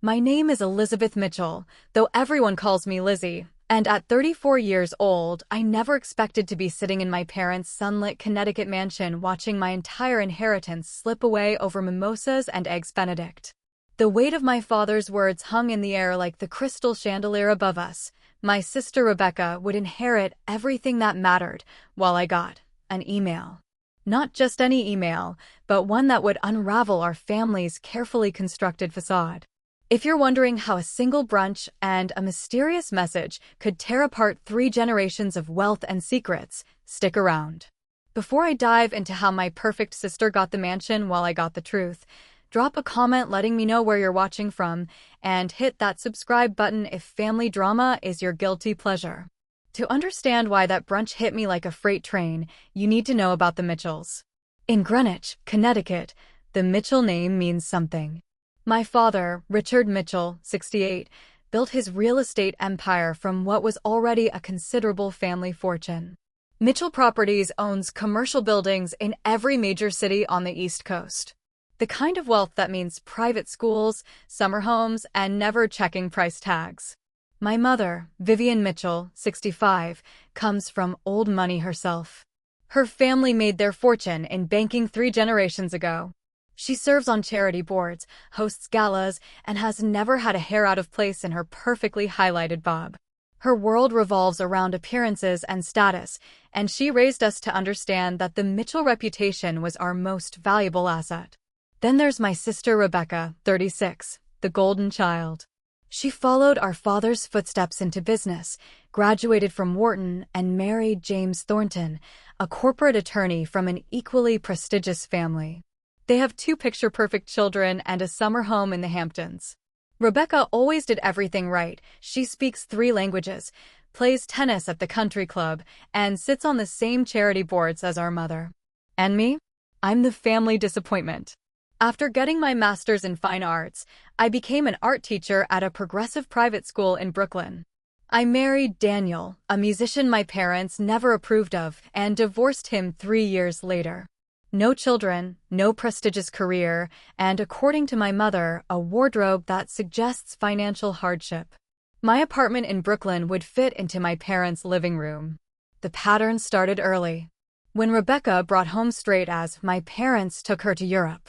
My name is Elizabeth Mitchell, though everyone calls me Lizzie, and at 34 years old, I never expected to be sitting in my parents' sunlit Connecticut mansion watching my entire inheritance slip away over mimosas and eggs Benedict. The weight of my father's words hung in the air like the crystal chandelier above us. My sister Rebecca would inherit everything that mattered, while I got an email. Not just any email, but one that would unravel our family's carefully constructed facade. If you're wondering how a single brunch and a mysterious message could tear apart 3 generations of wealth and secrets, stick around. Before I dive into how my perfect sister got the mansion while I got the truth, drop a comment letting me know where you're watching from, and hit that subscribe button if family drama is your guilty pleasure. To understand why that brunch hit me like a freight train, you need to know about the Mitchells. In Greenwich, Connecticut, the Mitchell name means something. My father, Richard Mitchell, 68, built his real estate empire from what was already a considerable family fortune. Mitchell Properties owns commercial buildings in every major city on the East Coast. The kind of wealth that means private schools, summer homes, and never checking price tags. My mother, Vivian Mitchell, 65, comes from old money herself. Her family made their fortune in banking 3 generations ago. She serves on charity boards, hosts galas, and has never had a hair out of place in her perfectly highlighted bob. Her world revolves around appearances and status, and she raised us to understand that the Mitchell reputation was our most valuable asset. Then there's my sister Rebecca, 36, the golden child. She followed our father's footsteps into business, graduated from Wharton, and married James Thornton, a corporate attorney from an equally prestigious family. They have 2 picture-perfect children and a summer home in the Hamptons. Rebecca always did everything right. She speaks 3 languages, plays tennis at the country club, and sits on the same charity boards as our mother. And me? I'm the family disappointment. After getting my master's in fine arts, I became an art teacher at a progressive private school in Brooklyn. I married Daniel, a musician my parents never approved of, and divorced him 3 years later. No children, no prestigious career, and according to my mother, a wardrobe that suggests financial hardship. My apartment in Brooklyn would fit into my parents' living room. The pattern started early. When Rebecca brought home straight A's, my parents took her to Europe.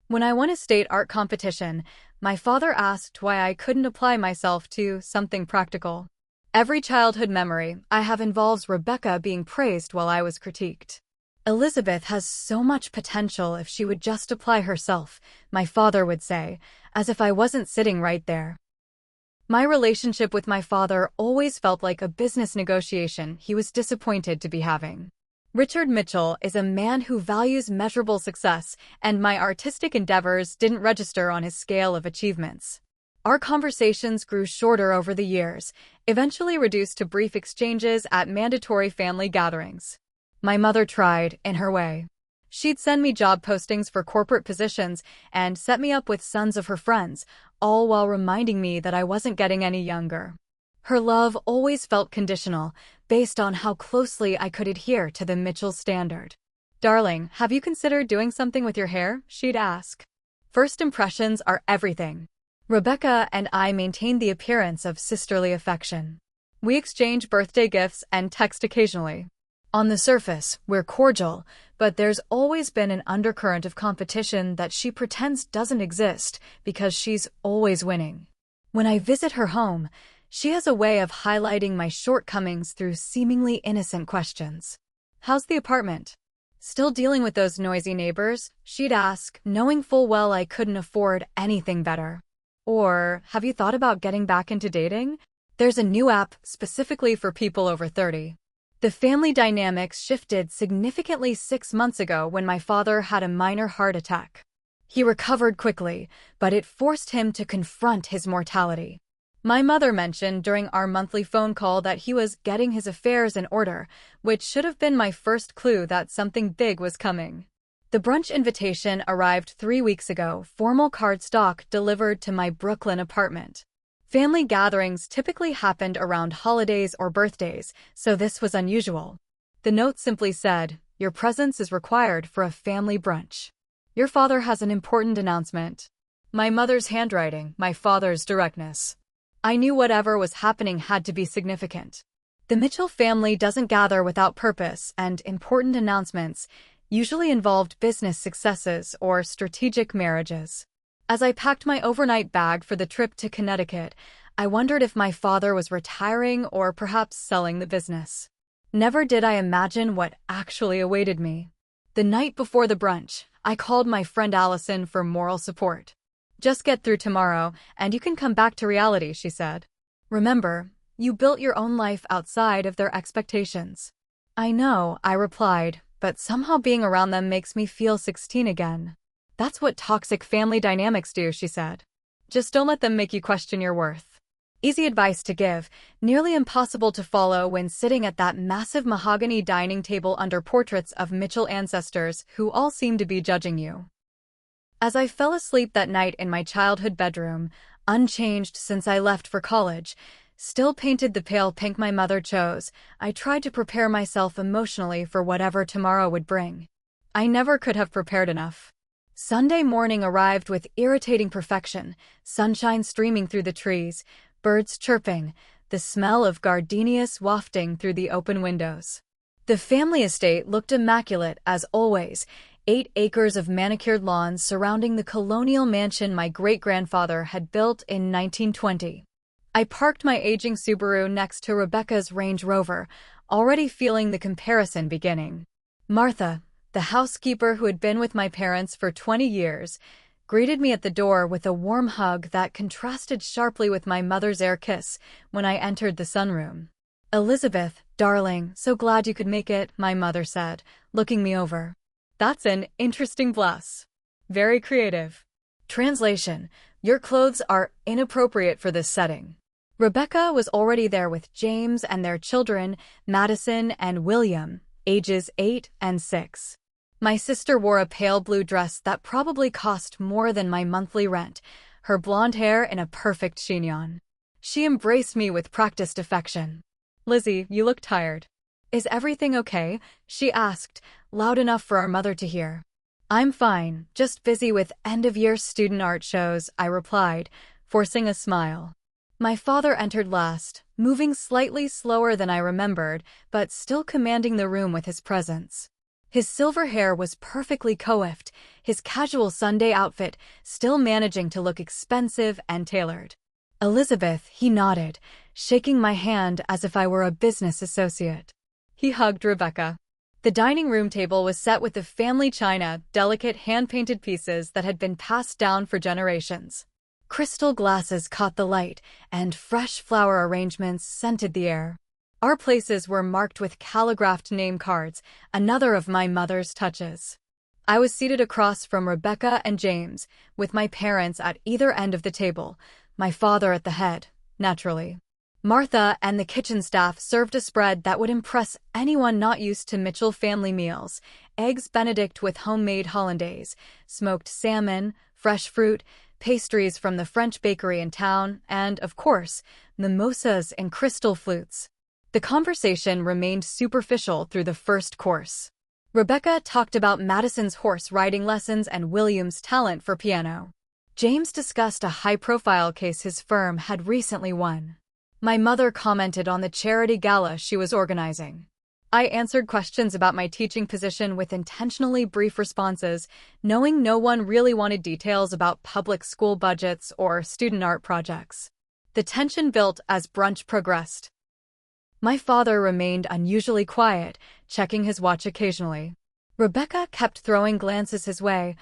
When I won a state art competition, my father asked why I couldn't apply myself to something practical. Every childhood memory I have involves Rebecca being praised while I was critiqued. Elizabeth has so much potential if she would just apply herself, my father would say, as if I wasn't sitting right there. My relationship with my father always felt like a business negotiation he was disappointed to be having. Richard Mitchell is a man who values measurable success, and my artistic endeavors didn't register on his scale of achievements. Our conversations grew shorter over the years, eventually reduced to brief exchanges at mandatory family gatherings. My mother tried, in her way. She'd send me job postings for corporate positions and set me up with sons of her friends, all while reminding me that I wasn't getting any younger. Her love always felt conditional, based on how closely I could adhere to the Mitchell standard. "Darling, have you considered doing something with your hair?" she'd ask. First impressions are everything. Rebecca and I maintained the appearance of sisterly affection. We exchange birthday gifts and text occasionally. On the surface, we're cordial, but there's always been an undercurrent of competition that she pretends doesn't exist because she's always winning. When I visit her home, she has a way of highlighting my shortcomings through seemingly innocent questions. "How's the apartment?" "Still dealing with those noisy neighbors?" she'd ask, knowing full well I couldn't afford anything better. Or, "Have you thought about getting back into dating? There's a new app specifically for people over 30. The family dynamics shifted significantly 6 months ago when my father had a minor heart attack. He recovered quickly, but it forced him to confront his mortality. My mother mentioned during our monthly phone call that he was getting his affairs in order, which should have been my first clue that something big was coming. The brunch invitation arrived 3 weeks ago, formal cardstock delivered to my Brooklyn apartment. Family gatherings typically happened around holidays or birthdays, so this was unusual. The note simply said, "Your presence is required for a family brunch. Your father has an important announcement." My mother's handwriting, my father's directness. I knew whatever was happening had to be significant. The Mitchell family doesn't gather without purpose, and important announcements usually involved business successes or strategic marriages. As I packed my overnight bag for the trip to Connecticut, I wondered if my father was retiring or perhaps selling the business. Never did I imagine what actually awaited me. The night before the brunch, I called my friend Allison for moral support. "Just get through tomorrow, and you can come back to reality," she said. "Remember, you built your own life outside of their expectations." "I know," I replied, "but somehow being around them makes me feel 16 again." "That's what toxic family dynamics do," she said. "Just don't let them make you question your worth." Easy advice to give, nearly impossible to follow when sitting at that massive mahogany dining table under portraits of Mitchell ancestors who all seem to be judging you. As I fell asleep that night in my childhood bedroom, unchanged since I left for college, still painted the pale pink my mother chose, I tried to prepare myself emotionally for whatever tomorrow would bring. I never could have prepared enough. Sunday morning arrived with irritating perfection, sunshine streaming through the trees, birds chirping, the smell of gardenias wafting through the open windows. The family estate looked immaculate as always, 8 acres of manicured lawns surrounding the colonial mansion my great-grandfather had built in 1920. I parked my aging Subaru next to Rebecca's Range Rover, already feeling the comparison beginning. Martha, the housekeeper who had been with my parents for 20 years, greeted me at the door with a warm hug that contrasted sharply with my mother's air kiss when I entered the sunroom. "Elizabeth, darling, so glad you could make it," my mother said, looking me over. "That's an interesting blouse. Very creative." Translation: "Your clothes are inappropriate for this setting." Rebecca was already there with James and their children, Madison and William, ages 8 and 6. My sister wore a pale blue dress that probably cost more than my monthly rent, her blonde hair in a perfect chignon. She embraced me with practiced affection. "Lizzie, you look tired." "Is everything okay?" she asked, loud enough for our mother to hear. "I'm fine, just busy with end-of-year student art shows," I replied, forcing a smile. My father entered last, moving slightly slower than I remembered, but still commanding the room with his presence. His silver hair was perfectly coiffed, his casual Sunday outfit still managing to look expensive and tailored. "Elizabeth," he nodded, shaking my hand as if I were a business associate. He hugged Rebecca. The dining room table was set with the family china, delicate hand-painted pieces that had been passed down for generations. Crystal glasses caught the light, and fresh flower arrangements scented the air. Our places were marked with calligraphed name cards, another of my mother's touches. I was seated across from Rebecca and James, with my parents at either end of the table, my father at the head, naturally. Martha and the kitchen staff served a spread that would impress anyone not used to Mitchell family meals: eggs Benedict with homemade hollandaise, smoked salmon, fresh fruit, pastries from the French bakery in town, and, of course, mimosas and crystal flutes. The conversation remained superficial through the first course. Rebecca talked about Madison's horse riding lessons and William's talent for piano. James discussed a high-profile case his firm had recently won. My mother commented on the charity gala she was organizing. I answered questions about my teaching position with intentionally brief responses, knowing no one really wanted details about public school budgets or student art projects. The tension built as brunch progressed. My father remained unusually quiet, checking his watch occasionally. Rebecca kept throwing glances his way,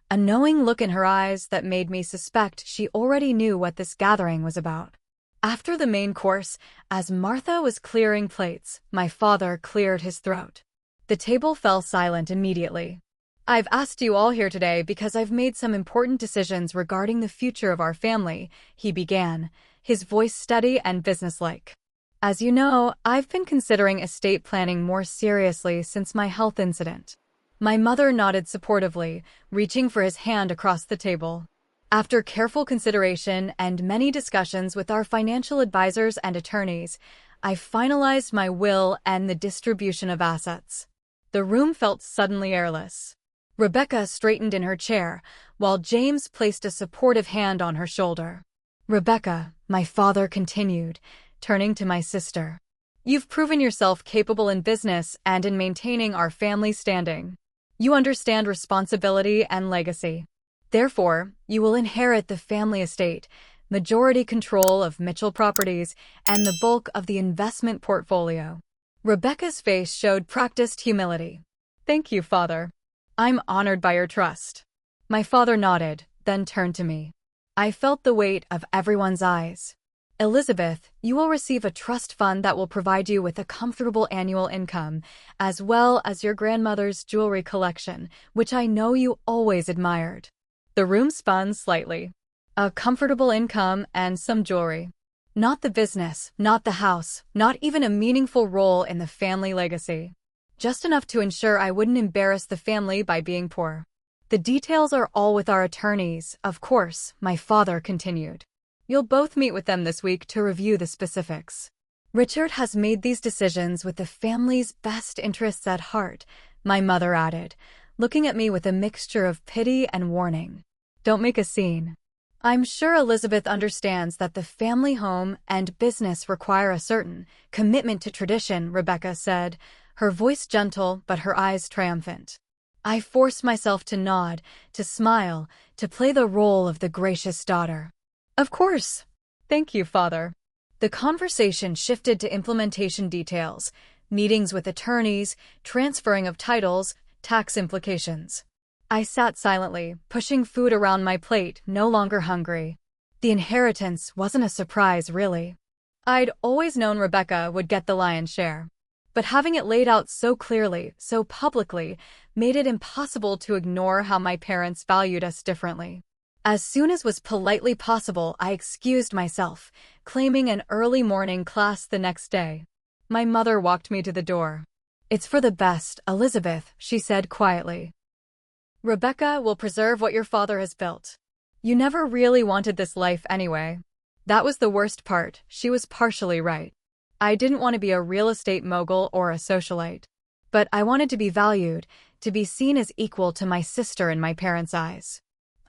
a knowing look in her eyes that made me suspect she already knew what this gathering was about. After the main course, as Martha was clearing plates, my father cleared his throat. The table fell silent immediately. "I've asked you all here today because I've made some important decisions regarding the future of our family," he began, his voice steady and businesslike. "As you know, I've been considering estate planning more seriously since my health incident." My mother nodded supportively, reaching for his hand across the table. After careful consideration and many discussions with our financial advisors and attorneys, I finalized my will and the distribution of assets. The room felt suddenly airless. Rebecca straightened in her chair, while James placed a supportive hand on her shoulder. "Rebecca," my father continued, turning to my sister, "you've proven yourself capable in business and in maintaining our family standing. You understand responsibility and legacy. Therefore, you will inherit the family estate, majority control of Mitchell Properties, and the bulk of the investment portfolio." Rebecca's face showed practiced humility. "Thank you, Father. I'm honored by your trust." My father nodded, then turned to me. I felt the weight of everyone's eyes. "Elizabeth, you will receive a trust fund that will provide you with a comfortable annual income, as well as your grandmother's jewelry collection, which I know you always admired." The room spun slightly. A comfortable income and some jewelry. Not the business, not the house, not even a meaningful role in the family legacy. Just enough to ensure I wouldn't embarrass the family by being poor. "The details are all with our attorneys, of course," my father continued. "You'll both meet with them this week to review the specifics. Richard has made these decisions with the family's best interests at heart," my mother added, looking at me with a mixture of pity and warning. "Don't make a scene." "I'm sure Elizabeth understands that the family home and business require a certain commitment to tradition," Rebecca said, her voice gentle but her eyes triumphant. I forced myself to nod, to smile, to play the role of the gracious daughter. "Of course. Thank you, Father." The conversation shifted to implementation details, meetings with attorneys, transferring of titles, tax implications. I sat silently, pushing food around my plate, no longer hungry. The inheritance wasn't a surprise, really. I'd always known Rebecca would get the lion's share. But having it laid out so clearly, so publicly, made it impossible to ignore how my parents valued us differently. As soon as was politely possible, I excused myself, claiming an early morning class the next day. My mother walked me to the door. "It's for the best, Elizabeth," she said quietly. "Rebecca will preserve what your father has built. You never really wanted this life anyway." That was the worst part. She was partially right. I didn't want to be a real estate mogul or a socialite. But I wanted to be valued, to be seen as equal to my sister in my parents' eyes.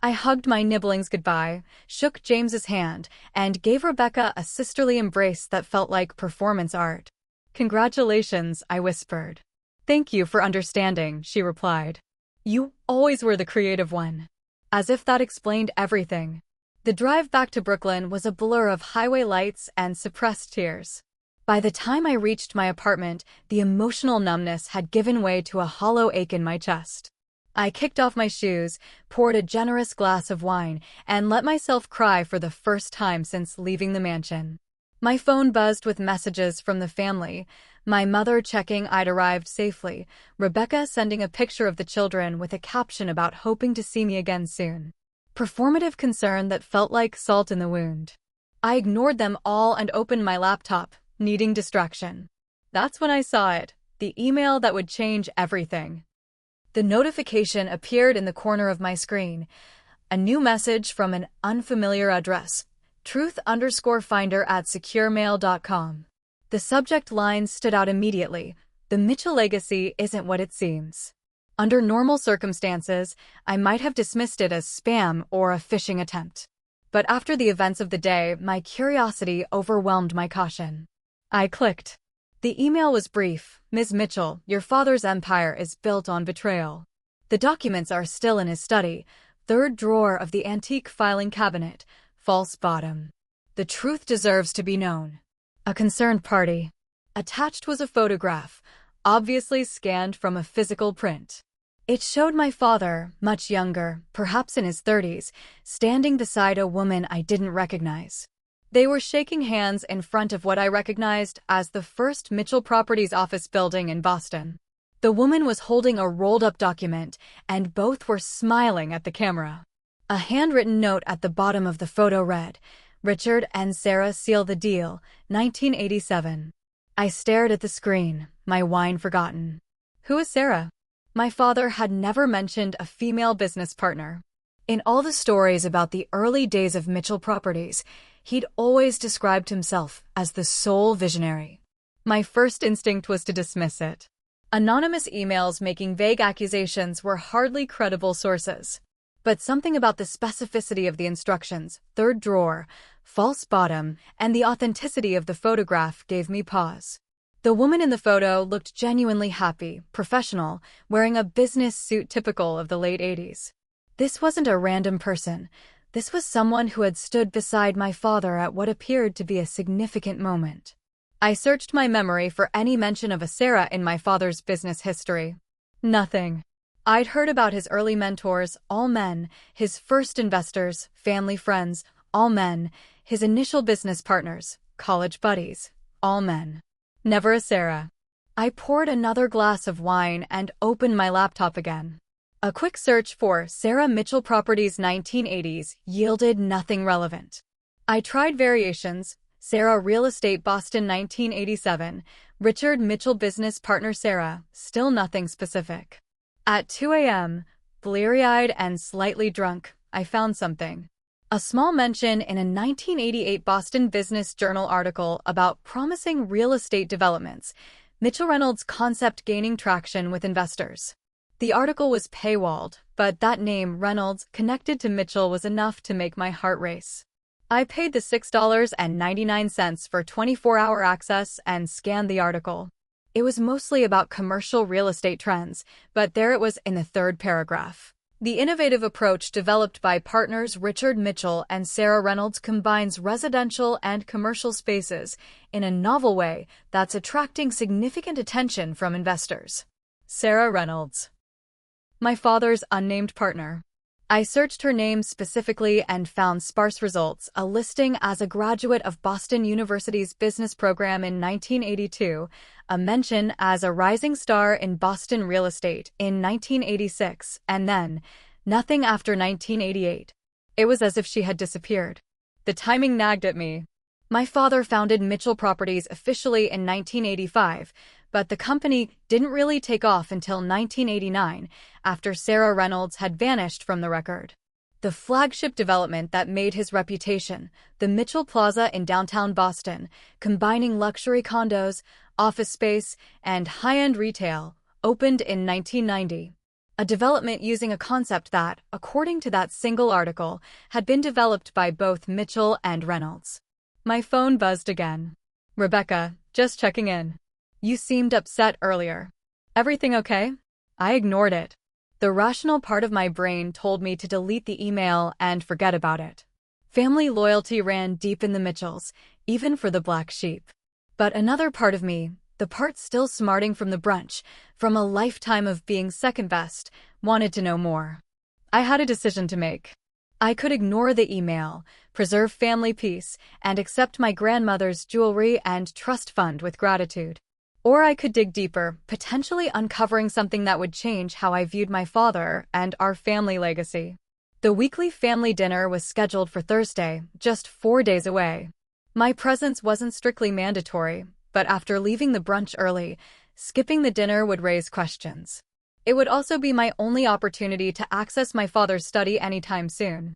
I hugged my nibblings goodbye, shook James's hand, and gave Rebecca a sisterly embrace that felt like performance art. "Congratulations," I whispered. "Thank you for understanding," she replied. "You always were the creative one." As if that explained everything. The drive back to Brooklyn was a blur of highway lights and suppressed tears. By the time I reached my apartment, the emotional numbness had given way to a hollow ache in my chest. I kicked off my shoes, poured a generous glass of wine, and let myself cry for the first time since leaving the mansion. My phone buzzed with messages from the family, my mother checking I'd arrived safely, Rebecca sending a picture of the children with a caption about hoping to see me again soon. Performative concern that felt like salt in the wound. I ignored them all and opened my laptop, needing distraction. That's when I saw it, the email that would change everything. The notification appeared in the corner of my screen. A new message from an unfamiliar address, truth_finder@securemail.com. The subject line stood out immediately. "The Mitchell legacy isn't what it seems." Under normal circumstances, I might have dismissed it as spam or a phishing attempt. But after the events of the day, my curiosity overwhelmed my caution. I clicked. The email was brief. "Ms. Mitchell, your father's empire is built on betrayal. The documents are still in his study, third drawer of the antique filing cabinet, false bottom. The truth deserves to be known. A concerned party." Attached was a photograph, obviously scanned from a physical print. It showed my father, much younger, perhaps in his 30s, standing beside a woman I didn't recognize. They were shaking hands in front of what I recognized as the first Mitchell Properties office building in Boston. The woman was holding a rolled-up document, and both were smiling at the camera. A handwritten note at the bottom of the photo read, "Richard and Sarah seal the deal, 1987. I stared at the screen, my wine forgotten. Who is Sarah? My father had never mentioned a female business partner. In all the stories about the early days of Mitchell Properties, he'd always described himself as the sole visionary. My first instinct was to dismiss it. Anonymous emails making vague accusations were hardly credible sources. But something about the specificity of the instructions, third drawer, false bottom, and the authenticity of the photograph gave me pause. The woman in the photo looked genuinely happy, professional, wearing a business suit typical of the late 80s. This wasn't a random person. This was someone who had stood beside my father at what appeared to be a significant moment. I searched my memory for any mention of a Sarah in my father's business history. Nothing. I'd heard about his early mentors, all men, his first investors, family friends, all men, his initial business partners, college buddies, all men. Never a Sarah. I poured another glass of wine and opened my laptop again. A quick search for Sarah Mitchell Properties 1980s yielded nothing relevant. I tried variations: Sarah Real Estate Boston 1987, Richard Mitchell Business Partner Sarah, still nothing specific. At 2 a.m., bleary-eyed and slightly drunk, I found something. A small mention in a 1988 Boston Business Journal article about promising real estate developments, Mitchell Reynolds' concept gaining traction with investors. The article was paywalled, but that name, Reynolds, connected to Mitchell was enough to make my heart race. I paid the $6.99 for 24-hour access and scanned the article. It was mostly about commercial real estate trends, but there it was in the third paragraph. The innovative approach developed by partners Richard Mitchell and Sarah Reynolds combines residential and commercial spaces in a novel way that's attracting significant attention from investors. Sarah Reynolds. My father's unnamed partner. I searched her name specifically and found sparse results, a listing as a graduate of Boston University's business program in 1982, a mention as a rising star in Boston real estate in 1986, and then nothing after 1988. It was as if she had disappeared. The timing nagged at me. My father founded Mitchell Properties officially in 1985, but the company didn't really take off until 1989, after Sarah Reynolds had vanished from the record. The flagship development that made his reputation, the Mitchell Plaza in downtown Boston, combining luxury condos, office space, and high-end retail, opened in 1990. A development using a concept that, according to that single article, had been developed by both Mitchell and Reynolds. My phone buzzed again. Rebecca, just checking in. You seemed upset earlier. Everything okay? I ignored it. The rational part of my brain told me to delete the email and forget about it. Family loyalty ran deep in the Mitchells, even for the black sheep. But another part of me, the part still smarting from the brunch, from a lifetime of being second best, wanted to know more. I had a decision to make. I could ignore the email, preserve family peace, and accept my grandmother's jewelry and trust fund with gratitude. Or I could dig deeper, potentially uncovering something that would change how I viewed my father and our family legacy. The weekly family dinner was scheduled for Thursday, just 4 days away. My presence wasn't strictly mandatory, but after leaving the brunch early, skipping the dinner would raise questions. It would also be my only opportunity to access my father's study anytime soon.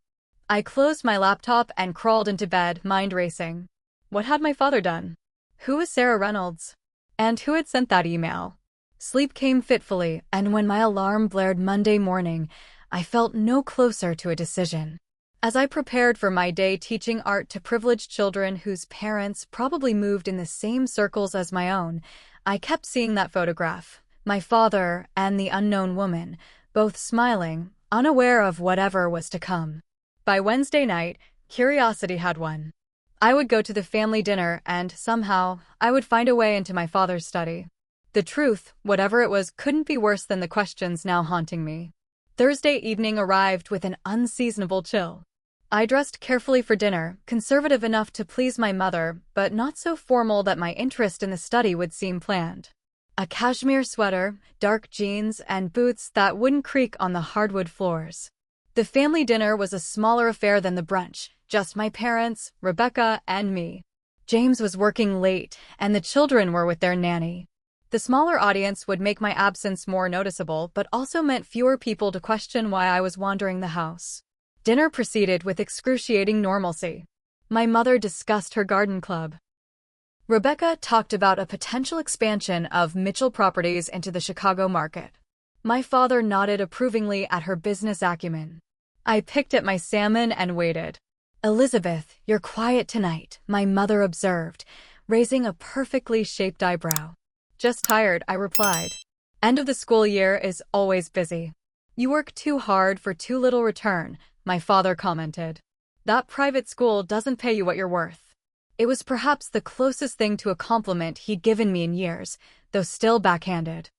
I closed my laptop and crawled into bed, mind racing. What had my father done? Who was Sarah Reynolds? And who had sent that email? Sleep came fitfully, and when my alarm blared Monday morning, I felt no closer to a decision. As I prepared for my day teaching art to privileged children whose parents probably moved in the same circles as my own, I kept seeing that photograph, my father and the unknown woman, both smiling, unaware of whatever was to come. By Wednesday night, curiosity had won. I would go to the family dinner and, somehow, I would find a way into my father's study. The truth, whatever it was, couldn't be worse than the questions now haunting me. Thursday evening arrived with an unseasonable chill. I dressed carefully for dinner, conservative enough to please my mother, but not so formal that my interest in the study would seem planned. A cashmere sweater, dark jeans, and boots that wouldn't creak on the hardwood floors. The family dinner was a smaller affair than the brunch, just my parents, Rebecca, and me. James was working late, and the children were with their nanny. The smaller audience would make my absence more noticeable, but also meant fewer people to question why I was wandering the house. Dinner proceeded with excruciating normalcy. My mother discussed her garden club. Rebecca talked about a potential expansion of Mitchell Properties into the Chicago market. My father nodded approvingly at her business acumen. I picked at my salmon and waited. "Elizabeth, you're quiet tonight," my mother observed, raising a perfectly shaped eyebrow. "Just tired," I replied. "End of the school year is always busy." "You work too hard for too little return," my father commented. "That private school doesn't pay you what you're worth." It was perhaps the closest thing to a compliment he'd given me in years, though still backhanded.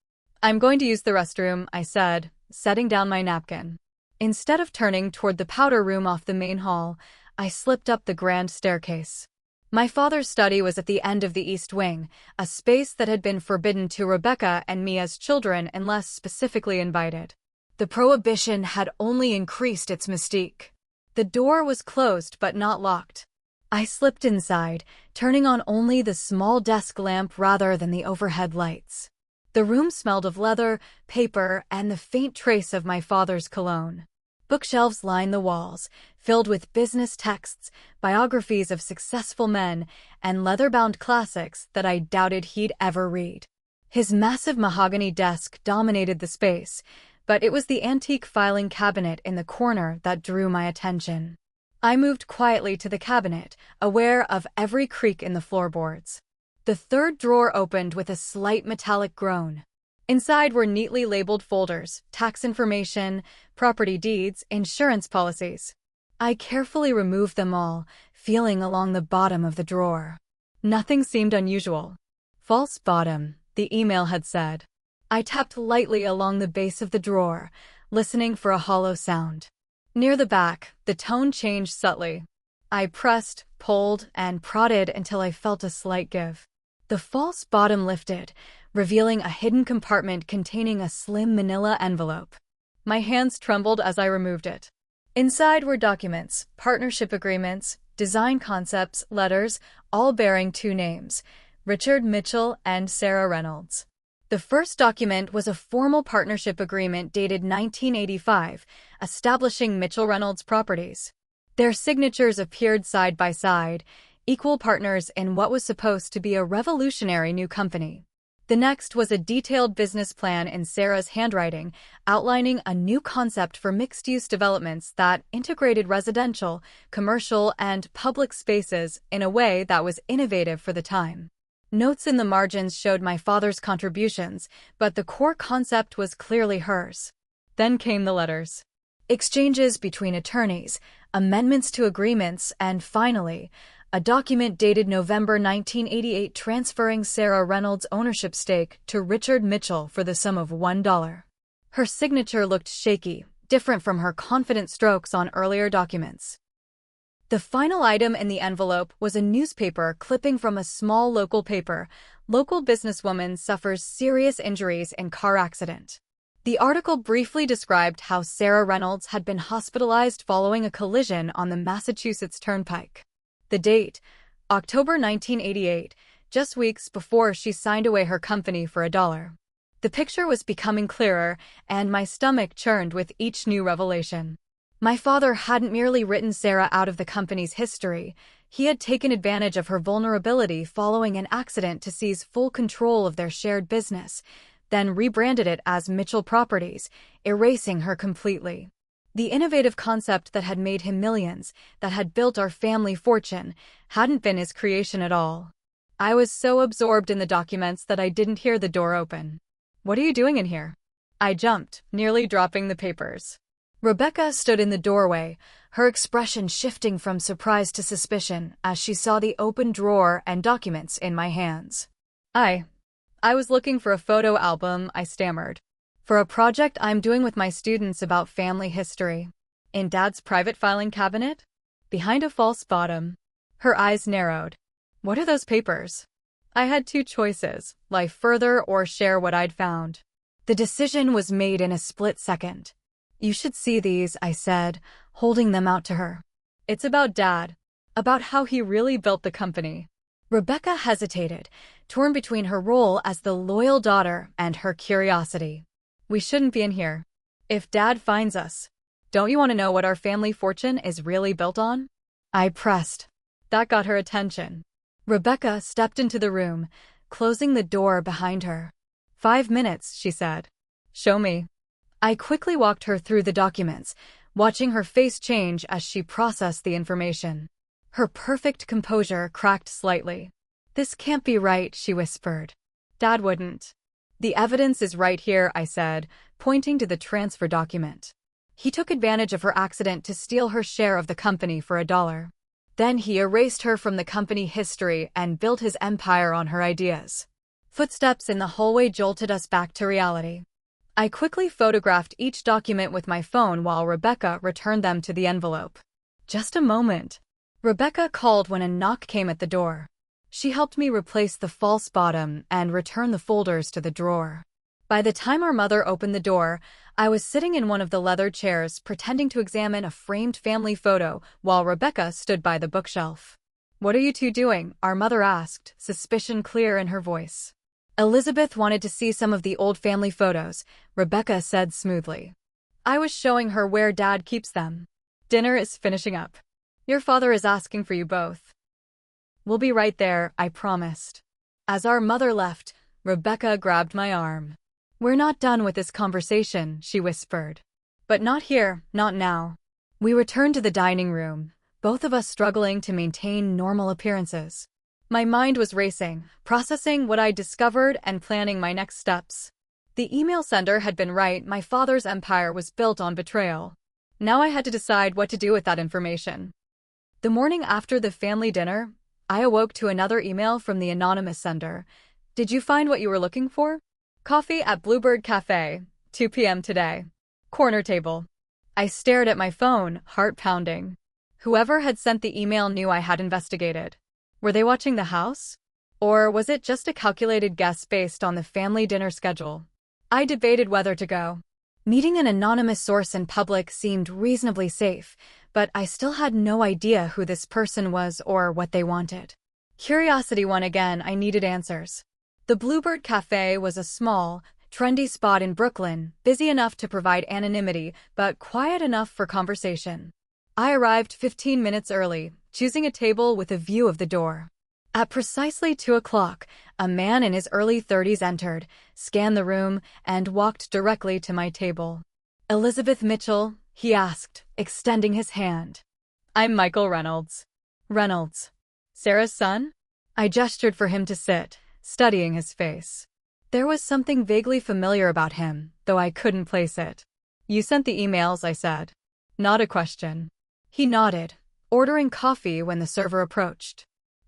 "I'm going to use the restroom," I said, setting down my napkin. Instead of turning toward the powder room off the main hall, I slipped up the grand staircase. My father's study was at the end of the east wing, a space that had been forbidden to Rebecca and me as children unless specifically invited. The prohibition had only increased its mystique. The door was closed but not locked. I slipped inside, turning on only the small desk lamp rather than the overhead lights. The room smelled of leather, paper, and the faint trace of my father's cologne. Bookshelves lined the walls, filled with business texts, biographies of successful men, and leather-bound classics that I doubted he'd ever read. His massive mahogany desk dominated the space, but it was the antique filing cabinet in the corner that drew my attention. I moved quietly to the cabinet, aware of every creak in the floorboards. The third drawer opened with a slight metallic groan. Inside were neatly labeled folders, tax information, property deeds, insurance policies. I carefully removed them all, feeling along the bottom of the drawer. Nothing seemed unusual. "False bottom," the email had said. I tapped lightly along the base of the drawer, listening for a hollow sound. Near the back, the tone changed subtly. I pressed, pulled, and prodded until I felt a slight give. The false bottom lifted, revealing a hidden compartment containing a slim manila envelope. My hands trembled as I removed it. Inside were documents, partnership agreements, design concepts, letters, all bearing two names, Richard Mitchell and Sarah Reynolds. The first document was a formal partnership agreement dated 1985, establishing Mitchell-Reynolds Properties. Their signatures appeared side by side, equal partners in what was supposed to be a revolutionary new company. The next was a detailed business plan in Sarah's handwriting, outlining a new concept for mixed-use developments that integrated residential, commercial, and public spaces in a way that was innovative for the time. Notes in the margins showed my father's contributions, but the core concept was clearly hers. Then came the letters. Exchanges between attorneys, amendments to agreements, and finally, a document dated November 1988 transferring Sarah Reynolds' ownership stake to Richard Mitchell for the sum of $1. Her signature looked shaky, different from her confident strokes on earlier documents. The final item in the envelope was a newspaper clipping from a small local paper. "Local businesswoman suffers serious injuries in car accident." The article briefly described how Sarah Reynolds had been hospitalized following a collision on the Massachusetts Turnpike. The date, October 1988, just weeks before she signed away her company for $1. The picture was becoming clearer, and my stomach churned with each new revelation. My father hadn't merely written Sarah out of the company's history, he had taken advantage of her vulnerability following an accident to seize full control of their shared business, then rebranded it as Mitchell Properties, erasing her completely. The innovative concept that had made him millions, that had built our family fortune, hadn't been his creation at all. I was so absorbed in the documents that I didn't hear the door open. "What are you doing in here?" I jumped, nearly dropping the papers. Rebecca stood in the doorway, her expression shifting from surprise to suspicion as she saw the open drawer and documents in my hands. I was looking for a photo album," I stammered. "For a project I'm doing with my students about family history." "In Dad's private filing cabinet?" "Behind a false bottom." Her eyes narrowed. "What are those papers?" I had two choices, lie further or share what I'd found. The decision was made in a split second. "You should see these," I said, holding them out to her. "It's about Dad. About how he really built the company." Rebecca hesitated, torn between her role as the loyal daughter and her curiosity. "We shouldn't be in here. If Dad finds us, don't you want to know what our family fortune is really built on?" I pressed. That got her attention. Rebecca stepped into the room, closing the door behind her. 5 minutes, she said. Show me. I quickly walked her through the documents, watching her face change as she processed the information. Her perfect composure cracked slightly. This can't be right, she whispered. Dad wouldn't. The evidence is right here, I said, pointing to the transfer document. He took advantage of her accident to steal her share of the company for $1. Then he erased her from the company history and built his empire on her ideas. Footsteps in the hallway jolted us back to reality. I quickly photographed each document with my phone while Rebecca returned them to the envelope. Just a moment. Rebecca called when a knock came at the door. She helped me replace the false bottom and return the folders to the drawer. By the time our mother opened the door, I was sitting in one of the leather chairs pretending to examine a framed family photo while Rebecca stood by the bookshelf. What are you two doing? Our mother asked, suspicion clear in her voice. Elizabeth wanted to see some of the old family photos, Rebecca said smoothly. I was showing her where Dad keeps them. Dinner is finishing up. Your father is asking for you both. We'll be right there, I promised. As our mother left, Rebecca grabbed my arm. We're not done with this conversation, she whispered. But not here, not now. We returned to the dining room, both of us struggling to maintain normal appearances. My mind was racing, processing what I discovered and planning my next steps. The email sender had been right, my father's empire was built on betrayal. Now I had to decide what to do with that information. The morning after the family dinner, I awoke to another email from the anonymous sender. Did you find what you were looking for? Coffee at Bluebird Cafe, 2 p.m. today. Corner table. I stared at my phone, heart pounding. Whoever had sent the email knew I had investigated. Were they watching the house? Or was it just a calculated guess based on the family dinner schedule? I debated whether to go. Meeting an anonymous source in public seemed reasonably safe, but I still had no idea who this person was or what they wanted. Curiosity won again, I needed answers. The Bluebird Cafe was a small, trendy spot in Brooklyn, busy enough to provide anonymity, but quiet enough for conversation. I arrived 15 minutes early, choosing a table with a view of the door. At precisely 2 o'clock, a man in his early 30s entered, scanned the room, and walked directly to my table. Elizabeth Mitchell, he asked, extending his hand. I'm Michael Reynolds. Reynolds. Sarah's son? I gestured for him to sit, studying his face. There was something vaguely familiar about him, though I couldn't place it. You sent the emails, I said. Not a question. He nodded, ordering coffee when the server approached.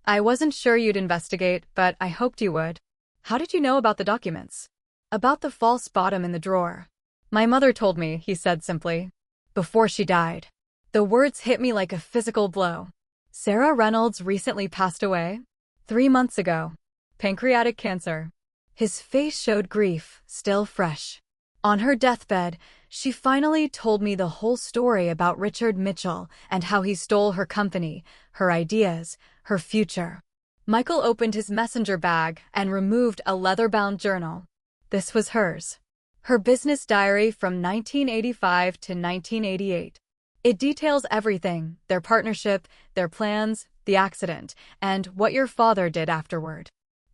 I wasn't sure you'd investigate, but I hoped you would. How did you know about the documents? About the false bottom in the drawer. My mother told me, he said simply. Before she died. The words hit me like a physical blow. Sarah Reynolds recently passed away? 3 months ago. Pancreatic cancer. His face showed grief, still fresh. On her deathbed, she finally told me the whole story about Richard Mitchell and how he stole her company, her ideas, her future. Michael opened his messenger bag and removed a leather-bound journal. This was hers. Her business diary from 1985 to 1988. It details everything, their partnership, their plans, the accident, and what your father did afterward.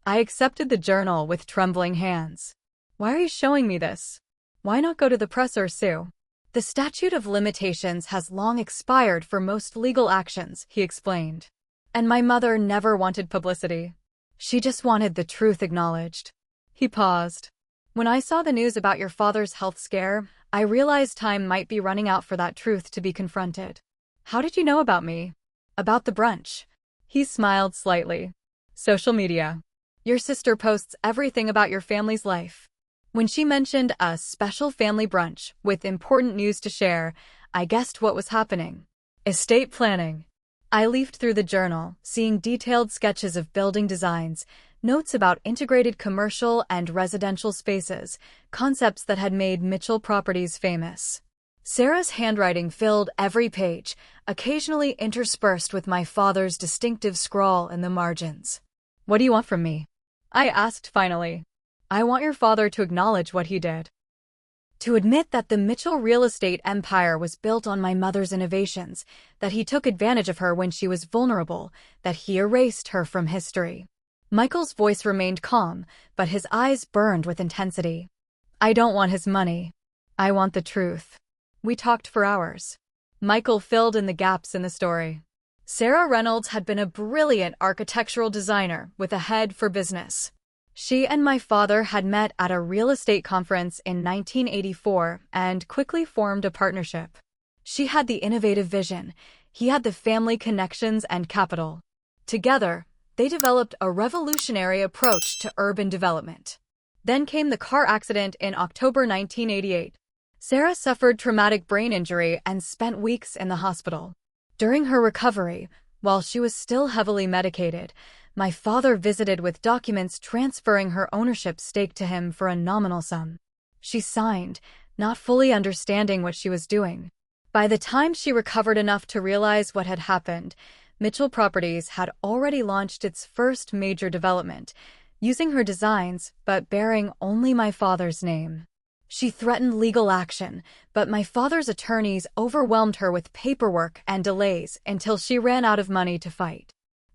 I accepted the journal with trembling hands. Why are you showing me this? Why not go to the press or sue? The statute of limitations has long expired for most legal actions, he explained. And my mother never wanted publicity. She just wanted the truth acknowledged. He paused. When I saw the news about your father's health scare, I realized time might be running out for that truth to be confronted. How did you know about me? About the brunch. He smiled slightly. Social media. Your sister posts everything about your family's life. When she mentioned a special family brunch with important news to share, I guessed what was happening. Estate planning. I leafed through the journal, seeing detailed sketches of building designs, notes about integrated commercial and residential spaces, concepts that had made Mitchell Properties famous. Sarah's handwriting filled every page, occasionally interspersed with my father's distinctive scrawl in the margins. What do you want from me? I asked finally. I want your father to acknowledge what he did. To admit that the Mitchell real estate empire was built on my mother's innovations, that he took advantage of her when she was vulnerable, that he erased her from history. Michael's voice remained calm, but his eyes burned with intensity. I don't want his money. I want the truth. We talked for hours. Michael filled in the gaps in the story. Sarah Reynolds had been a brilliant architectural designer with a head for business. She and my father had met at a real estate conference in 1984 and quickly formed a partnership. She had the innovative vision. He had the family connections and capital. Together, they developed a revolutionary approach to urban development. Then came the car accident in October 1988. Sarah suffered traumatic brain injury and spent weeks in the hospital. During her recovery, while she was still heavily medicated, my father visited with documents transferring her ownership stake to him for a nominal sum. She signed, not fully understanding what she was doing. By the time she recovered enough to realize what had happened, Mitchell Properties had already launched its first major development, using her designs but bearing only my father's name. She threatened legal action, but my father's attorneys overwhelmed her with paperwork and delays until she ran out of money to fight.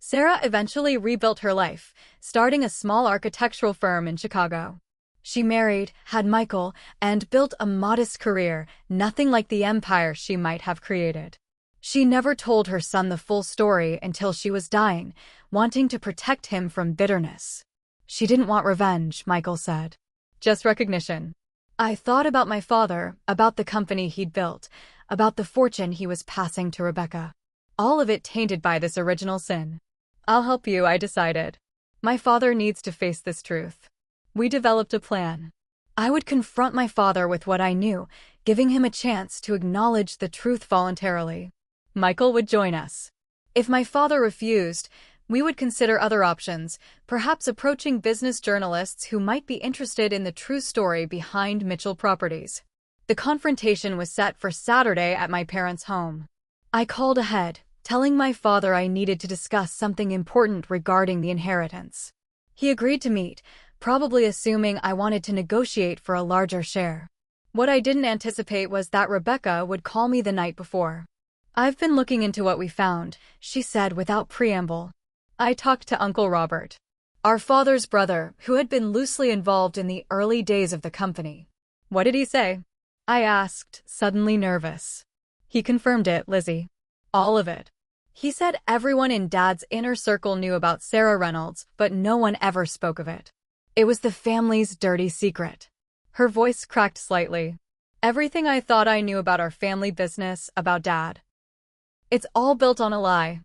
Sarah eventually rebuilt her life, starting a small architectural firm in Chicago. She married, had Michael, and built a modest career, nothing like the empire she might have created. She never told her son the full story until she was dying, wanting to protect him from bitterness. She didn't want revenge, Michael said. Just recognition. I thought about my father, about the company he'd built, about the fortune he was passing to Rebecca. All of it tainted by this original sin. I'll help you, I decided. My father needs to face this truth. We developed a plan. I would confront my father with what I knew, giving him a chance to acknowledge the truth voluntarily. Michael would join us. If my father refused, we would consider other options, perhaps approaching business journalists who might be interested in the true story behind Mitchell Properties. The confrontation was set for Saturday at my parents' home. I called ahead, telling my father I needed to discuss something important regarding the inheritance. He agreed to meet, probably assuming I wanted to negotiate for a larger share. What I didn't anticipate was that Rebecca would call me the night before. I've been looking into what we found, she said without preamble. I talked to Uncle Robert, our father's brother, who had been loosely involved in the early days of the company. What did he say? I asked, suddenly nervous. He confirmed it, Lizzie. All of it. He said everyone in Dad's inner circle knew about Sarah Reynolds, but no one ever spoke of it. It was the family's dirty secret. Her voice cracked slightly. Everything I thought I knew about our family business, about Dad. It's all built on a lie.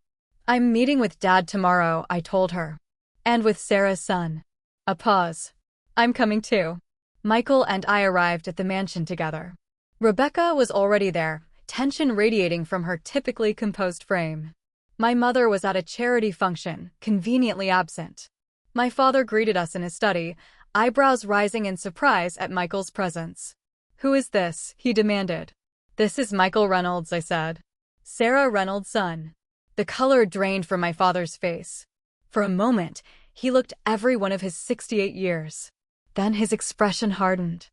I'm meeting with Dad tomorrow, I told her. And with Sarah's son. A pause. I'm coming too. Michael and I arrived at the mansion together. Rebecca was already there, tension radiating from her typically composed frame. My mother was at a charity function, conveniently absent. My father greeted us in his study, eyebrows rising in surprise at Michael's presence. Who is this? He demanded. This is Michael Reynolds, I said. Sarah Reynolds' son. The color drained from my father's face. For a moment, he looked every one of his 68 years. Then his expression hardened.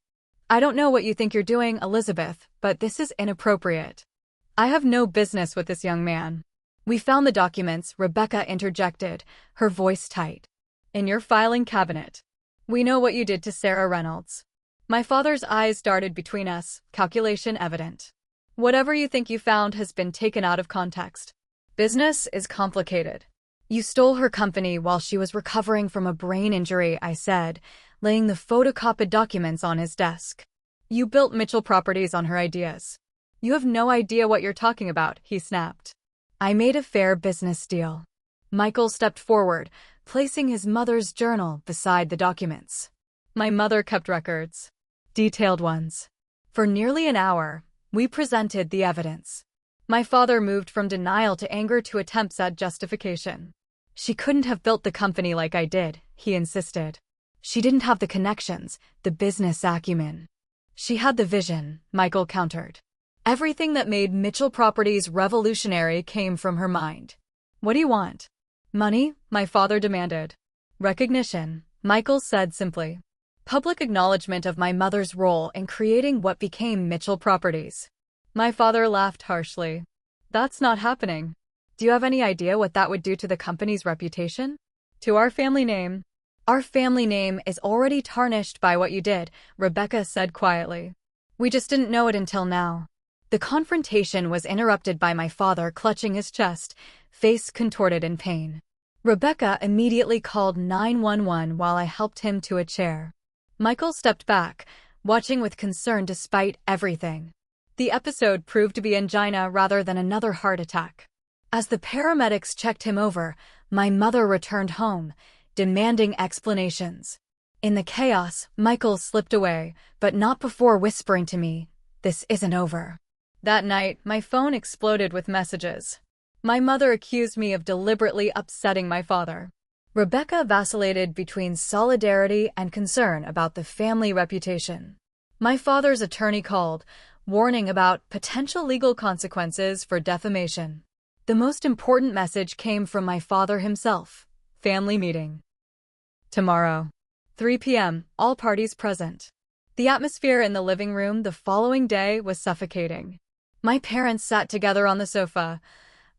I don't know what you think you're doing, Elizabeth, but this is inappropriate. I have no business with this young man. We found the documents, Rebecca interjected, her voice tight. In your filing cabinet. We know what you did to Sarah Reynolds. My father's eyes darted between us, calculation evident. Whatever you think you found has been taken out of context. Business is complicated. You stole her company while she was recovering from a brain injury, I said, laying the photocopied documents on his desk. You built Mitchell Properties on her ideas. You have no idea what you're talking about, he snapped. I made a fair business deal. Michael stepped forward, placing his mother's journal beside the documents. My mother kept records. Detailed ones. For nearly an hour, we presented the evidence. My father moved from denial to anger to attempts at justification. She couldn't have built the company like I did, he insisted. She didn't have the connections, the business acumen. She had the vision, Michael countered. Everything that made Mitchell Properties revolutionary came from her mind. What do you want? Money? My father demanded. Recognition, Michael said simply. Public acknowledgement of my mother's role in creating what became Mitchell Properties. My father laughed harshly. That's not happening. Do you have any idea what that would do to the company's reputation? To our family name? Our family name is already tarnished by what you did, Rebecca said quietly. We just didn't know it until now. The confrontation was interrupted by my father clutching his chest, face contorted in pain. Rebecca immediately called 911 while I helped him to a chair. Michael stepped back, watching with concern despite everything. The episode proved to be angina rather than another heart attack. As the paramedics checked him over, my mother returned home, demanding explanations. In the chaos, Michael slipped away, but not before whispering to me, "This isn't over." That night, my phone exploded with messages. My mother accused me of deliberately upsetting my father. Rebecca vacillated between solidarity and concern about the family reputation. My father's attorney called, warning about potential legal consequences for defamation. The most important message came from my father himself. Family meeting. Tomorrow. 3 p.m., all parties present. The atmosphere in the living room the following day was suffocating. My parents sat together on the sofa,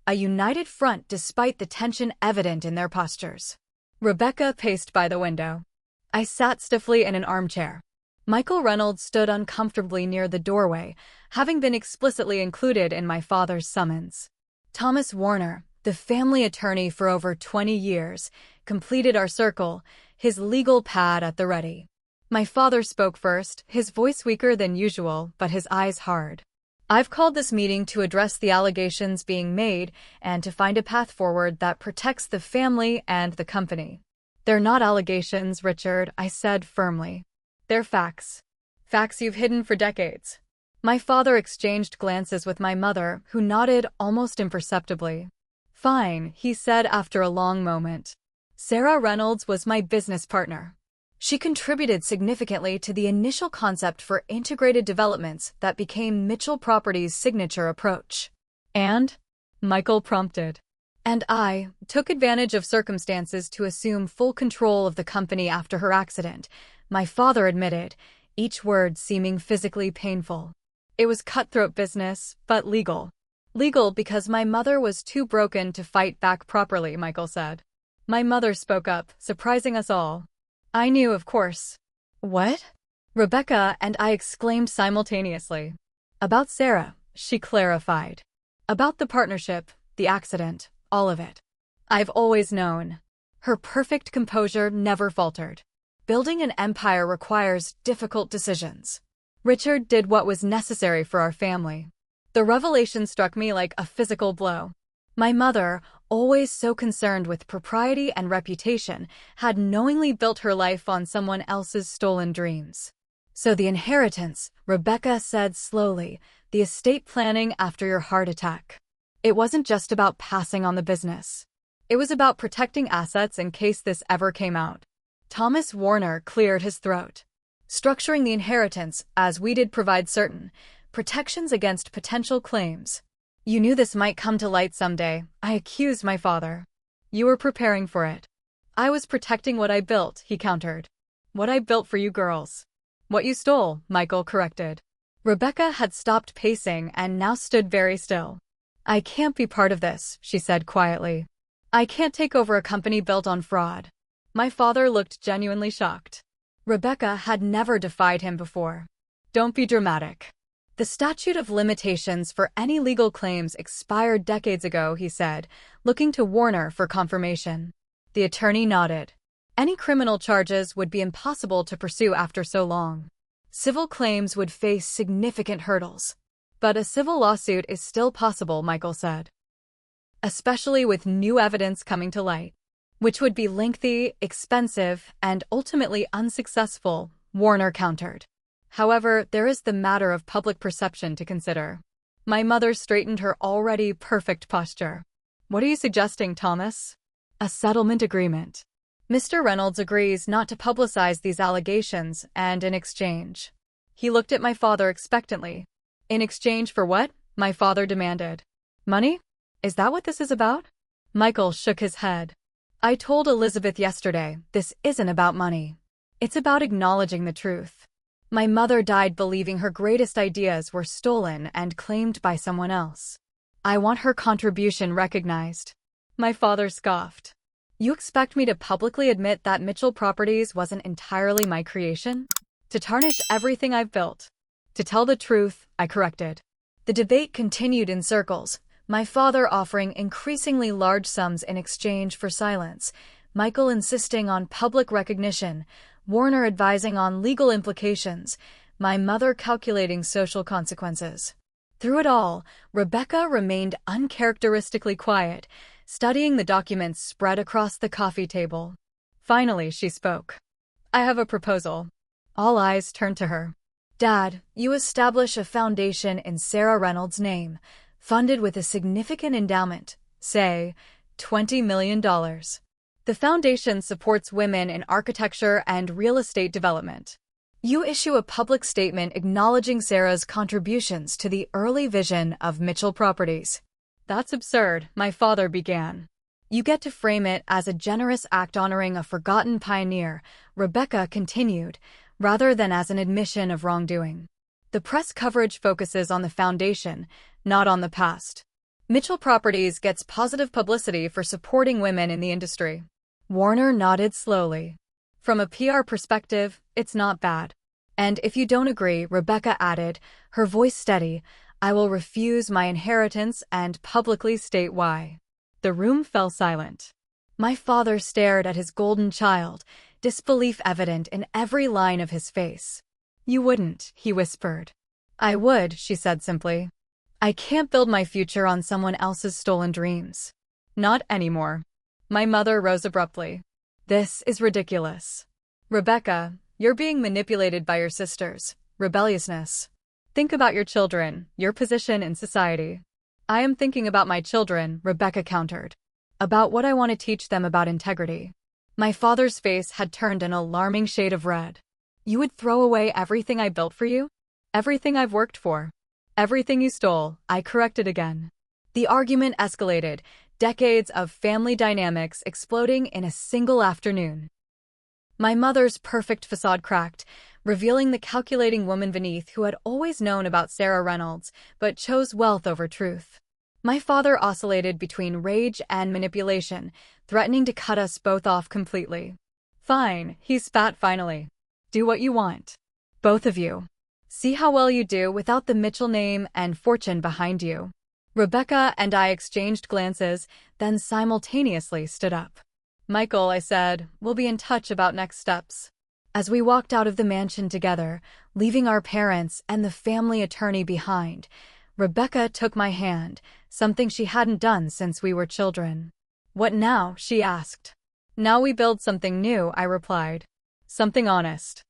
a united front despite the tension evident in their postures. Rebecca paced by the window. I sat stiffly in an armchair. Michael Reynolds stood uncomfortably near the doorway, having been explicitly included in my father's summons. Thomas Warner, the family attorney for over 20 years, completed our circle, his legal pad at the ready. My father spoke first, his voice weaker than usual, but his eyes hard. I've called this meeting to address the allegations being made and to find a path forward that protects the family and the company. They're not allegations, Richard, I said firmly. They're facts. Facts you've hidden for decades. My father exchanged glances with my mother, who nodded almost imperceptibly. Fine, he said after a long moment. Sarah Reynolds was my business partner. She contributed significantly to the initial concept for integrated developments that became Mitchell Properties' signature approach. And? Michael prompted. And I took advantage of circumstances to assume full control of the company after her accident, my father admitted, each word seeming physically painful. It was cutthroat business, but legal. Legal because my mother was too broken to fight back properly, Michael said. My mother spoke up, surprising us all. I knew, of course. What? Rebecca and I exclaimed simultaneously. About Sarah, she clarified. About the partnership, the accident, all of it. I've always known. Her perfect composure never faltered. Building an empire requires difficult decisions. Richard did what was necessary for our family. The revelation struck me like a physical blow. My mother, always so concerned with propriety and reputation, had knowingly built her life on someone else's stolen dreams. So the inheritance, Rebecca said slowly, the estate planning after your heart attack. It wasn't just about passing on the business. It was about protecting assets in case this ever came out. Thomas Warner cleared his throat. Structuring the inheritance, as we did, provide certain protections against potential claims. You knew this might come to light someday, I accused my father. You were preparing for it. I was protecting what I built, he countered. What I built for you girls. What you stole, Michael corrected. Rebecca had stopped pacing and now stood very still. I can't be part of this, she said quietly. I can't take over a company built on fraud. My father looked genuinely shocked. Rebecca had never defied him before. Don't be dramatic. The statute of limitations for any legal claims expired decades ago, he said, looking to Warner for confirmation. The attorney nodded. Any criminal charges would be impossible to pursue after so long. Civil claims would face significant hurdles. But a civil lawsuit is still possible, Michael said. Especially with new evidence coming to light. Which would be lengthy, expensive, and ultimately unsuccessful, Warner countered. However, there is the matter of public perception to consider. My mother straightened her already perfect posture. What are you suggesting, Thomas? A settlement agreement. Mr. Reynolds agrees not to publicize these allegations, and in exchange. He looked at my father expectantly. In exchange for what? My father demanded. Money? Is that what this is about? Michael shook his head. I told Elizabeth yesterday, this isn't about money. It's about acknowledging the truth. My mother died believing her greatest ideas were stolen and claimed by someone else. I want her contribution recognized. My father scoffed. You expect me to publicly admit that Mitchell Properties wasn't entirely my creation? To tarnish everything I've built? To tell the truth, I corrected. The debate continued in circles, my father offering increasingly large sums in exchange for silence, Michael insisting on public recognition, Warner advising on legal implications, my mother calculating social consequences. Through it all, Rebecca remained uncharacteristically quiet, studying the documents spread across the coffee table. Finally, she spoke. I have a proposal. All eyes turned to her. Dad, you establish a foundation in Sarah Reynolds' name, funded with a significant endowment, say, $20 million. The foundation supports women in architecture and real estate development. You issue a public statement acknowledging Sarah's contributions to the early vision of Mitchell Properties. That's absurd, my father began. You get to frame it as a generous act honoring a forgotten pioneer, Rebecca continued, rather than as an admission of wrongdoing. The press coverage focuses on the foundation, not on the past. Mitchell Properties gets positive publicity for supporting women in the industry. Warner nodded slowly. From a PR perspective, it's not bad. And if you don't agree, Rebecca added, her voice steady, I will refuse my inheritance and publicly state why. The room fell silent. My father stared at his golden child, disbelief evident in every line of his face. You wouldn't, he whispered. I would, she said simply. I can't build my future on someone else's stolen dreams. Not anymore. My mother rose abruptly. This is ridiculous. Rebecca, you're being manipulated by your sisters' rebelliousness. Think about your children, your position in society. I am thinking about my children, Rebecca countered. About what I want to teach them about integrity. My father's face had turned an alarming shade of red. You would throw away everything I built for you? Everything I've worked for? Everything you stole, I corrected again. The argument escalated, decades of family dynamics exploding in a single afternoon. My mother's perfect facade cracked, revealing the calculating woman beneath who had always known about Sarah Reynolds, but chose wealth over truth. My father oscillated between rage and manipulation, threatening to cut us both off completely. Fine, he spat finally. Do what you want. Both of you. See how well you do without the Mitchell name and fortune behind you. Rebecca and I exchanged glances, then simultaneously stood up. Michael, I said, we'll be in touch about next steps. As we walked out of the mansion together, leaving our parents and the family attorney behind, Rebecca took my hand, something she hadn't done since we were children. What now? She asked. Now we build something new, I replied. Something honest.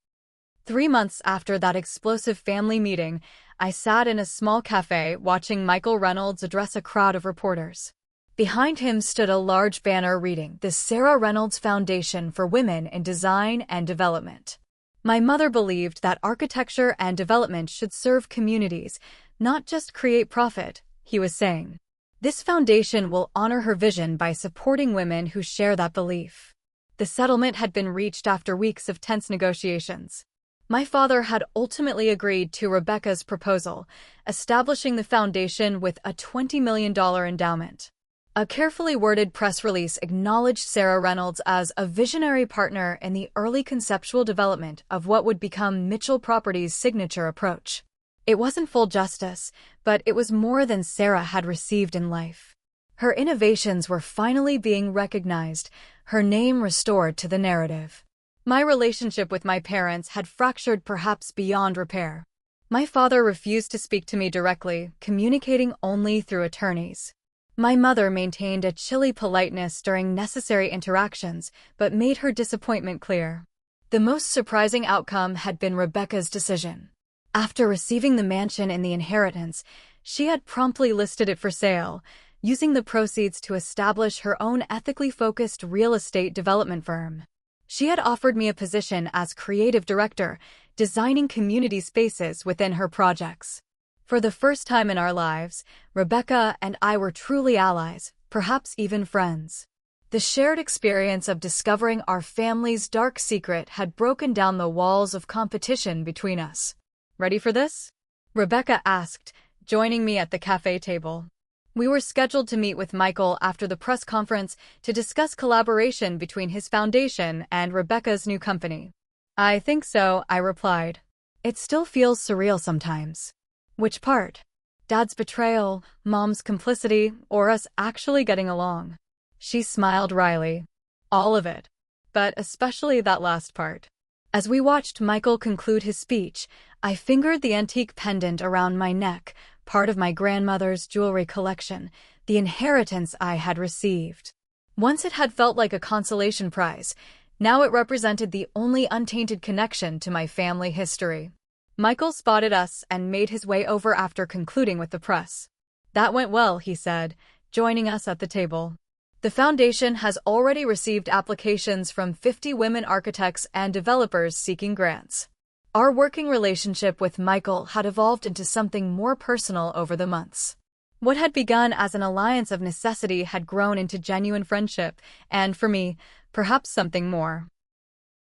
3 months after that explosive family meeting, I sat in a small cafe watching Michael Reynolds address a crowd of reporters. Behind him stood a large banner reading, "The Sarah Reynolds Foundation for Women in Design and Development." My mother believed that architecture and development should serve communities, not just create profit, he was saying. This foundation will honor her vision by supporting women who share that belief. The settlement had been reached after weeks of tense negotiations. My father had ultimately agreed to Rebecca's proposal, establishing the foundation with a $20 million endowment. A carefully worded press release acknowledged Sarah Reynolds as a visionary partner in the early conceptual development of what would become Mitchell Properties' signature approach. It wasn't full justice, but it was more than Sarah had received in life. Her innovations were finally being recognized, her name restored to the narrative. My relationship with my parents had fractured perhaps beyond repair. My father refused to speak to me directly, communicating only through attorneys. My mother maintained a chilly politeness during necessary interactions, but made her disappointment clear. The most surprising outcome had been Rebecca's decision. After receiving the mansion and the inheritance, she had promptly listed it for sale, using the proceeds to establish her own ethically focused real estate development firm. She had offered me a position as creative director, designing community spaces within her projects. For the first time in our lives, Rebecca and I were truly allies, perhaps even friends. The shared experience of discovering our family's dark secret had broken down the walls of competition between us. "Ready for this?" Rebecca asked, joining me at the cafe table. We were scheduled to meet with Michael after the press conference to discuss collaboration between his foundation and Rebecca's new company. "I think so," I replied. "It still feels surreal sometimes." "Which part? Dad's betrayal, Mom's complicity, or us actually getting along?" She smiled wryly. "All of it. But especially that last part." As we watched Michael conclude his speech, I fingered the antique pendant around my neck, part of my grandmother's jewelry collection, the inheritance I had received. Once it had felt like a consolation prize, now it represented the only untainted connection to my family history. Michael spotted us and made his way over after concluding with the press. "That went well," he said, joining us at the table. "The foundation has already received applications from 50 women architects and developers seeking grants." Our working relationship with Michael had evolved into something more personal over the months. What had begun as an alliance of necessity had grown into genuine friendship, and for me, perhaps something more.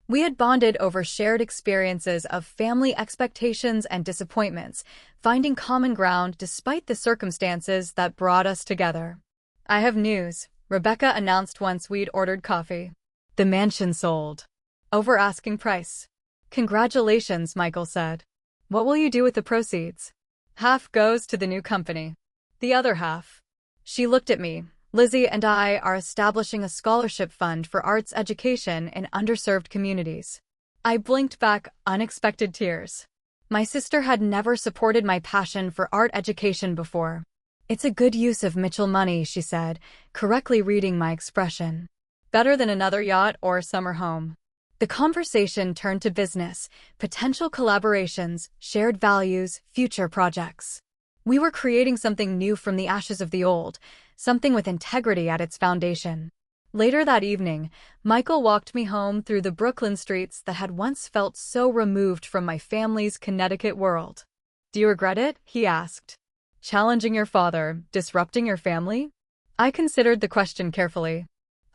We had bonded over shared experiences of family expectations and disappointments, finding common ground despite the circumstances that brought us together. "I have news," Rebecca announced once we'd ordered coffee. "The mansion sold. Over asking price." "Congratulations," Michael said. "What will you do with the proceeds?" "Half goes to the new company. The other half." She looked at me. "Lizzie and I are establishing a scholarship fund for arts education in underserved communities." I blinked back unexpected tears. My sister had never supported my passion for art education before. "It's a good use of Mitchell money," she said, correctly reading my expression. "Better than another yacht or summer home." The conversation turned to business, potential collaborations, shared values, future projects. We were creating something new from the ashes of the old, something with integrity at its foundation. Later that evening, Michael walked me home through the Brooklyn streets that had once felt so removed from my family's Connecticut world. "Do you regret it?" he asked. "Challenging your father, disrupting your family?" I considered the question carefully.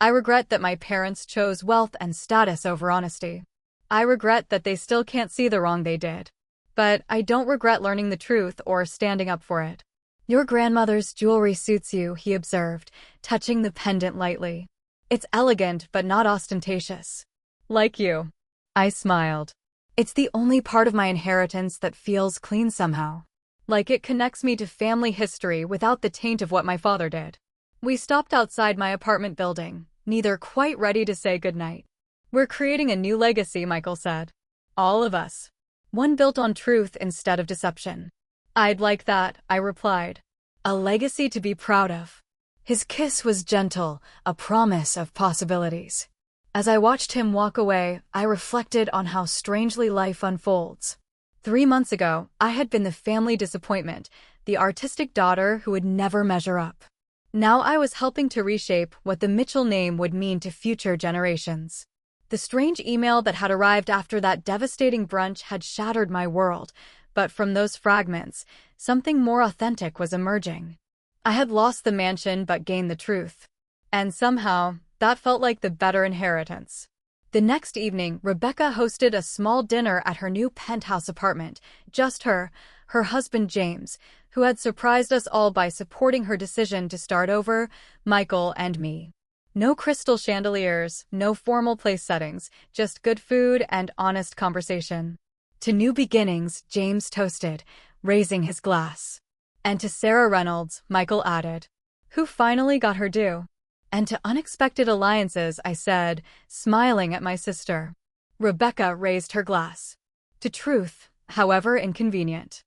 "I regret that my parents chose wealth and status over honesty. I regret that they still can't see the wrong they did. But I don't regret learning the truth or standing up for it." "Your grandmother's jewelry suits you," he observed, touching the pendant lightly. "It's elegant but not ostentatious." "Like you." I smiled. "It's the only part of my inheritance that feels clean somehow. Like it connects me to family history without the taint of what my father did." We stopped outside my apartment building, neither quite ready to say goodnight. "We're creating a new legacy," Michael said. "All of us. One built on truth instead of deception." "I'd like that," I replied. "A legacy to be proud of." His kiss was gentle, a promise of possibilities. As I watched him walk away, I reflected on how strangely life unfolds. 3 months ago, I had been the family disappointment, the artistic daughter who would never measure up. Now I was helping to reshape what the Mitchell name would mean to future generations. The strange email that had arrived after that devastating brunch had shattered my world, but from those fragments, something more authentic was emerging. I had lost the mansion but gained the truth. And somehow, that felt like the better inheritance. The next evening, Rebecca hosted a small dinner at her new penthouse apartment, just her husband James, who had surprised us all by supporting her decision to start over, Michael and me. No crystal chandeliers, no formal place settings, just good food and honest conversation. "To new beginnings," James toasted, raising his glass. "And to Sarah Reynolds," Michael added, who finally got her due. "And to unexpected alliances," I said, smiling at my sister. Rebecca raised her glass. "To truth, however inconvenient."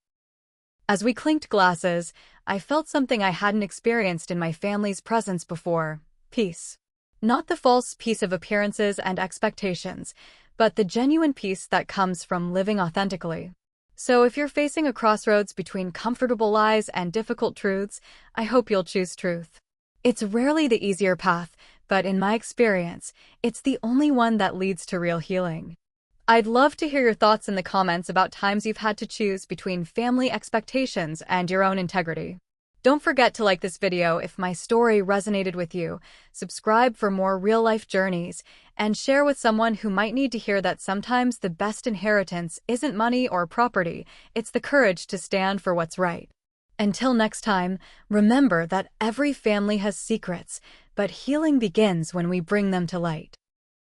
As we clinked glasses, I felt something I hadn't experienced in my family's presence before: peace. Not the false peace of appearances and expectations, but the genuine peace that comes from living authentically. So if you're facing a crossroads between comfortable lies and difficult truths, I hope you'll choose truth. It's rarely the easier path, but in my experience, it's the only one that leads to real healing. I'd love to hear your thoughts in the comments about times you've had to choose between family expectations and your own integrity. Don't forget to like this video if my story resonated with you, subscribe for more real-life journeys, and share with someone who might need to hear that sometimes the best inheritance isn't money or property, it's the courage to stand for what's right. Until next time, remember that every family has secrets, but healing begins when we bring them to light.